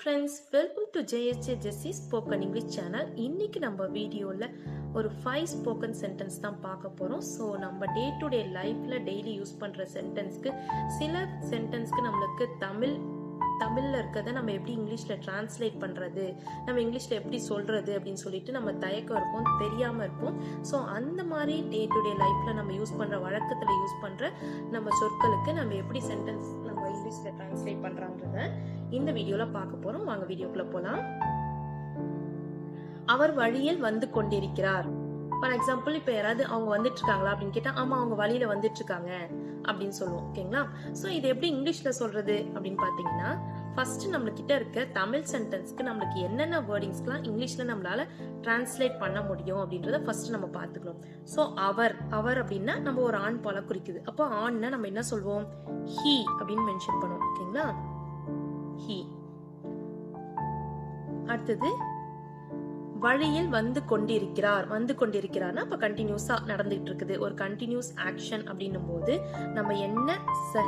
friends, welcome to JSJ Jessie Spoken English channel. இன்னைக்கு நம்ம வீடியோல ஒரு 5 spoken sentence தான் பார்க்க போறோம். ஸோ நம்ம டே டு டே லைஃப்ல டெய்லி யூஸ் பண்ற சென்டென்ஸ்க்கு சில சென்டென்ஸ்க்கு நம்மளுக்கு தமிழ்ல இருக்கிறத நம்ம எப்படி இங்கிலீஷ்ல டிரான்ஸ்லேட் பண்றது, நம்ம இங்கிலீஷ்ல எப்படி சொல்றது அப்படின்னு சொல்லிட்டு நம்ம தயக்கம் இருக்கும், தெரியாம இருப்போம். ஸோ அந்த மாதிரி டே டு டே லைஃப்ல நம்ம யூஸ் பண்ற வழக்கத்துல யூஸ் பண்ற நம்ம சொற்களுக்கு நம்ம எப்படி சென்டென்ஸ் நம்ம இங்கிலீஷ்ல டிரான்ஸ்லேட் பண்றாங்கறத இந்த வீடியோல பார்க்க போறோம். வாங்க வீடியோக்குள்ள போலாம். அவர் வழியில் வந்து கொண்டிருக்கிறார். ஃபார் எக்ஸாம்பிள், இப்ப யாராவது அவங்க வந்துட்டு இருக்காங்களா அப்படின்னு கேட்டா, ஆமா அவங்க வழியில வந்துட்டு இருக்காங்க அப்படின்னு சொல்லுவோம். ஓகேங்களா? சோ இது எப்படி இங்கிலீஷ்ல சொல்றது அப்படின்னு பாத்தீங்கன்னா, ஃபர்ஸ்ட் நம்ம கிட்ட இருக்க தமிழ் சென்டென்ஸ்க்கு நம்மளுக்கு என்னென்ன வேர்டிங்ஸ்லாம் இங்கிலீஷ்ல நம்மளால டிரான்ஸ்லேட் பண்ண முடியும் அப்படின்றத ஃபர்ஸ்ட் நம்ம பாத்துக்கணும். சோ அவர் அப்படின்னா நம்ம ஒரு ஆண் போல குறிக்குது. அப்போ ஆண்னா நம்ம என்ன சொல்வோம்? ஹி அப்படின்னு மென்ஷன் பண்ணுவோம். ஓகேங்களா? ஹி. அடுத்தது வழியில் வந்து கொண்டிருக்கிறார்னா அப்ப கண்டினியூஸா நடந்துட்டு இருக்குது, ஒரு கண்டினியூஸ் ஆக்ஷன் அப்படின்னும் போது நம்ம என்ன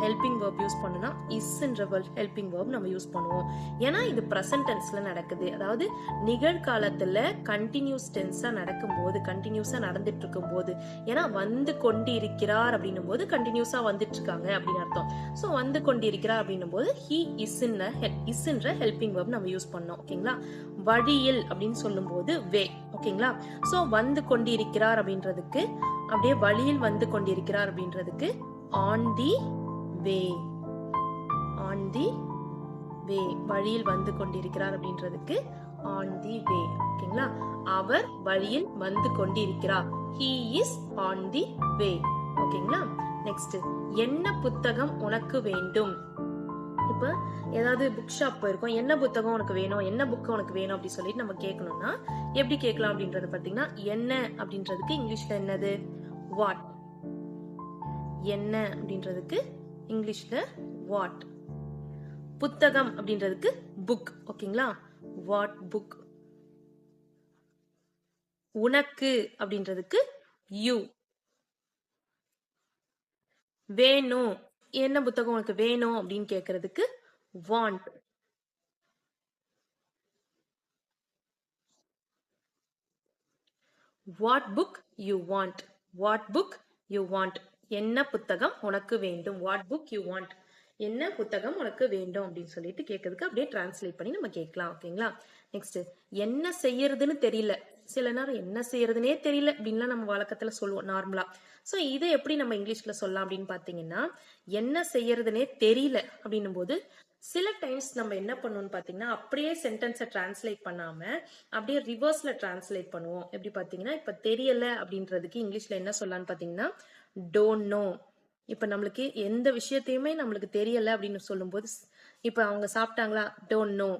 ஹெல்பிங் வெர்ப் யூஸ் பண்ணணும்னா இஸ்ன்ற ஹெல்பிங் வெர்ப் நம்ம யூஸ் பண்ணுவோம். ஏன்னா இது பிரசன்ட் டென்ஸ்ல நடக்குது, அதாவது நிகழ்காலத்துல கண்டினியூஸ் டென்ஸா நடக்கும்போது, கண்டினியூஸா நடந்துட்டு இருக்கும் போது, ஏன்னா வந்து கொண்டிருக்கிறார் அப்படின்னும் போது கண்டினியூஸா வந்துட்டு இருக்காங்க அப்படின்னு அர்த்தம். சோ வந்து கொண்டிருக்கிறார் அப்படின்னும் போது ஹி இஸ்ன்ற ஹெல்பிங் வெர்ப் நம்ம யூஸ் பண்ணோம். ஓகேங்களா? வழியில் அப்படின்னு சொல்லும் போது வே. ஓகேங்களா? சோ வந்து கொண்டிருக்கிறார் அப்படின்றதுக்கு, அப்படியே வழியில் வந்து கொண்டிருக்கிறார் அப்படின்றதுக்கு on the way. On the வே. வழியில் வந்து கொண்டிருக்கிறார் அப்படின்றதுக்கு ஆன் தி வே. ஓகேங்களா? அவர் வழியில் வந்து கொண்டிருக்கிறார். he is on the way. ஓகேங்களா? நெக்ஸ்ட், என்ன புத்தகம் உனக்கு வேண்டும்? இப்ப ஏதாவது புக் ஷாப் போயிருக்கோம், என்ன புத்தகம் உனக்கு வேணும், என்ன புக் உனக்கு வேணும் அப்படி சொல்லிட்டு நம்ம கேட்கணும்னா எப்படி கேட்கலாம் அப்படின்றது பாத்தீங்கன்னா, என்ன அப்படின்றதுக்கு இங்கிலீஷ்ல என்னது? வாட். என்ன அப்படின்றதுக்கு இங்கிலீஷ்ல வாட். புத்தகம் அப்படின்றதுக்கு புக். ஓகேங்களா? What book. உனக்கு அப்படின்றதுக்கு யூ. வேணும், என்ன புத்தகம் உனக்கு வேணும் அப்படின்னு கேட்கறதுக்கு want. What book you want? What book you want? என்ன புத்தகம் உனக்கு வேண்டும்? What book you want? என்ன புத்தகம் உனக்கு வேண்டும் அப்படின்னு சொல்லிட்டு கேட்கறதுக்கு அப்படியே டிரான்ஸ்லேட் பண்ணி நம்ம கேட்கலாம். ஓகேங்களா? நெக்ஸ்ட், என்ன செய்யறதுன்னு தெரியல. சில நேரம் என்ன செய்யறதுனே தெரியல அப்படின்லாம் நம்ம வழக்கத்துல சொல்லுவோம் நார்மலா. சோ இதை எப்படி நம்ம இங்கிலீஷ்ல சொல்லலாம் அப்படின்னு பாத்தீங்கன்னா, என்ன செய்யறதுனே தெரியல அப்படின்னும் போது சில டைம்ஸ் நம்ம என்ன பண்ணுவோம்னு பாத்தீங்கன்னா, அப்படியே சென்டென்ஸை டிரான்ஸ்லேட் பண்ணாம அப்படியே ரிவர்ஸ்ல டிரான்ஸ்லேட் பண்ணுவோம். எப்படி பாத்தீங்கன்னா, இப்ப தெரியல அப்படின்றதுக்கு இங்கிலீஷ்ல என்ன சொல்லலாம்னு பாத்தீங்கன்னா டோன்ட் நோ. இப்ப நம்மளுக்கு எந்த விஷயத்தையுமே நம்மளுக்கு தெரியல அப்படின்னு சொல்லும் போது, இப்ப அவங்க சாப்பிட்டாங்களா? Don't know.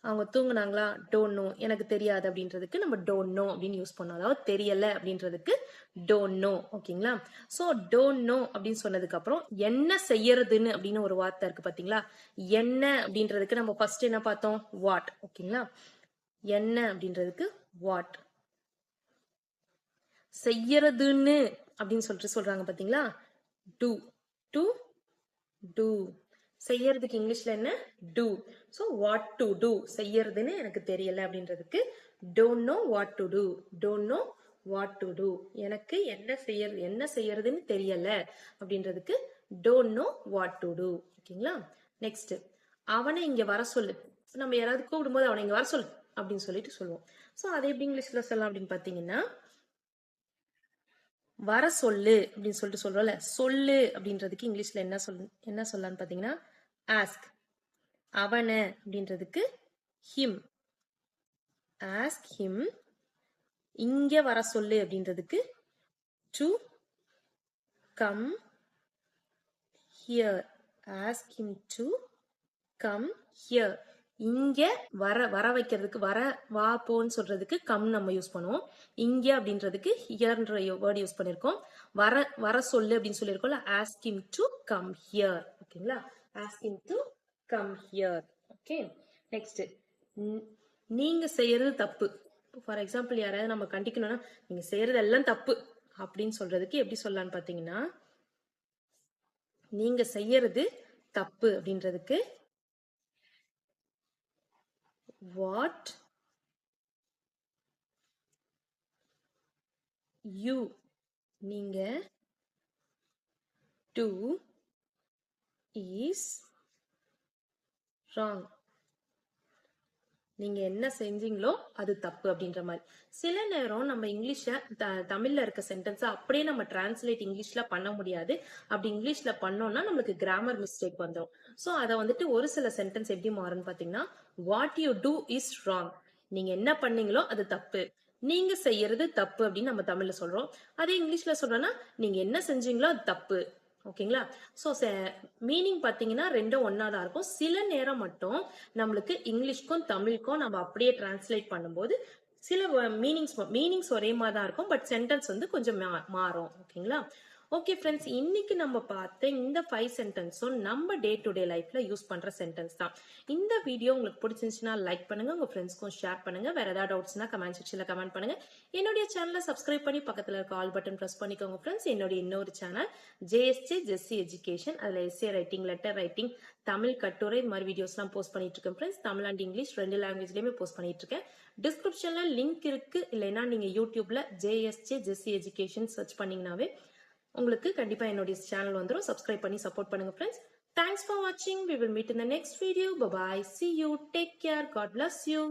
அவங்க தூங்குனாங்களா? Don't know. எனக்கு தெரியாது அப்படின்றதுக்கு நம்ம டோன்ட் நோ அப்படின்னு யூஸ் பண்ணோம். அதாவது தெரியல அப்படின்றதுக்கு டோன்ட் நோ. ஓகேங்களா? சோ டோன்ட் நோ அப்படின்னு சொன்னதுக்கு அப்புறம் என்ன செய்யறதுன்னு அப்படின்னு ஒரு வார்த்தை இருக்கு பாத்தீங்களா? என்ன அப்படின்றதுக்கு நம்ம ஃபர்ஸ்ட் என்ன பார்த்தோம்? வாட். ஓகேங்களா? என்ன அப்படின்றதுக்கு வாட். செய்யறதுன்னு அப்படின்னு சொல்லிட்டு சொல்றாங்க பாத்தீங்களா? do. to do. செய்யறதுக்கு இங்கிலீஷ்ல என்ன? do. so what to do. செய்யறதுன்னு எனக்கு தெரியல அப்படின்றதுக்கு don't know what to do. don't know what to do. எனக்கு என்ன செய்யறதுன்னு தெரியல அப்படின்றதுக்கு don't know what to do. ஓகேங்களா? நெக்ஸ்ட், அவனை இங்க வர சொல்லு. நம்ம யாராவது கூப்பிடும்போது அவனை இங்க வர சொல்லு அப்படின்னு சொல்லிட்டு சொல்லுவோம். சோ அதை எப்படி இங்கிலீஷ்ல சொல்லலாம் அப்படின்னு பாத்தீங்கன்னா, வர சொல்லு அப்படின்னு சொல்லிட்டு சொல்றோம்ல, சொல்லு அப்படின்றதுக்கு இங்கிலீஷ்ல என்ன சொல்லலாம்னு பாத்தீங்கன்னா ஆஸ்க். அவனை அப்படின்றதுக்கு ஹிம். Ask him. இங்க வர சொல்லு அப்படின்றதுக்கு to come here. Ask him to come here. இங்க வர வைக்கிறதுக்கு, வா போன்னு சொல்றதுக்கு கம் நம்ம யூஸ் பண்ணுவோம். இங்க அப்படின்றதுக்கு ஹியர்ன்ற வேர்ட் யூஸ் பண்ணிருக்கோம். வர சொல்லு அப்படின்னு சொல்லியிருக்கோம்ல, ask him to come here. ஓகேங்களா? Ask him to come here. Okay. Next, நீங்க செய்யறது தப்பு. ஃபார் எக்ஸாம்பிள், யாராவது நம்ம கண்டிக்கணும்னா நீங்க செய்யறது எல்லாம் தப்பு அப்படின்னு சொல்றதுக்கு எப்படி சொல்லலாம்னு பாத்தீங்கன்னா, நீங்க செய்யறது தப்பு அப்படின்றதுக்கு வாட் யூ நீங்க do is wrong. நீங்க என்ன செஞ்சீங்களோ அது தப்பு அப்படின்ற மாதிரி. சில நேரம் நம்ம இங்கிலீஷ்ல தமிழ்ல இருக்க சென்டென்ஸை அப்படியே நம்ம டிரான்ஸ்லேட் இங்கிலீஷ்ல பண்ண முடியாது. அப்படி இங்கிலீஷ்ல பண்ணோம்னா நம்மளுக்கு கிராமர் மிஸ்டேக் வந்துடும். ஸோ அதை வந்துட்டு ஒரு சில சென்டென்ஸ் எப்படி மாறும்னு பாத்தீங்கன்னா, what you do is wrong. நீங்க என்ன பண்ணீங்களோ அது தப்பு, நீங்க செய்யறது தப்பு அப்படின்னு நம்ம தமிழ்ல சொல்றோம். அதே இங்கிலீஷ்ல சொல்றோம்னா, நீங்க என்ன செஞ்சீங்களோ அது தப்பு. ஓகேங்களா? ஸோ மீனிங் பார்த்தீங்கன்னா ரெண்டும் ஒன்றா தான் இருக்கும். சில நேரம் மட்டும் நம்மளுக்கு இங்கிலீஷ்க்கும் தமிழுக்கும் நம்ம அப்படியே டிரான்ஸ்லேட் பண்ணும்போது சில மீனிங்ஸ் ஒரே மாதிரி தான் இருக்கும். பட் சென்டென்ஸ் வந்து கொஞ்சம் மாறும். ஓகேங்களா? ஓகே ஃப்ரெண்ட்ஸ், இன்னைக்கு நம்ம பார்த்த இந்த 5 சென்டென்ஸும் நம்ம டே டு டே லைஃப்ல யூஸ் பண்ற சென்டென்ஸ் தான். இந்த வீடியோ உங்களுக்கு பிடிச்சிருந்துச்சுன்னா லைக் பண்ணுங்க, உங்க ஃப்ரெண்ட்ஸ்க்கும் ஷேர் பண்ணுங்க. வேற ஏதாவது டவுட்ஸ்னா கமெண்ட் செக்ஷன்ல கமெண்ட் பண்ணுங்க. என்னுடைய சேனலை சப்ஸ்கிரைப் பண்ணி பக்கத்துல இருக்க ஆல் பட்டன் பிரஸ் பண்ணிக்கோங்க ஃப்ரெண்ட்ஸ். என்னுடைய இன்னொரு சேனல் ஜேஎஸ்ஜே ஜெஸ்ஸி எஜுகேஷன், அதுல SA writing, letter writing, Tamil கட்டுரை, இந்த மாதிரி வீடியோஸ்லாம் போஸ்ட் பண்ணிட்டு இருக்கேன் ஃப்ரெண்ட்ஸ். தமிழ் அண்ட் இங்கிலீஷ் 2 லாங்குவேஜ்லயுமே போஸ்ட் பண்ணிட்டு இருக்கேன். டிஸ்கிரிப்ஷன்ல லிங்க் இருக்கு. இல்லைன்னா நீங்க யூடியூப்ல ஜேஎஸ்ஜே ஜெஸ்ஸி எஜுகேஷன் சர்ச் பண்ணீங்கன்னாவே உங்களுக்கு கண்டிப்பா என்னோட சேனல் வந்துரும். சப்ஸ்கிரைப் பண்ணி சப்போர்ட் பண்ணுங்க friends. Thanks for watching. We will meet in the next video. Bye bye. See you. Take care. God bless you.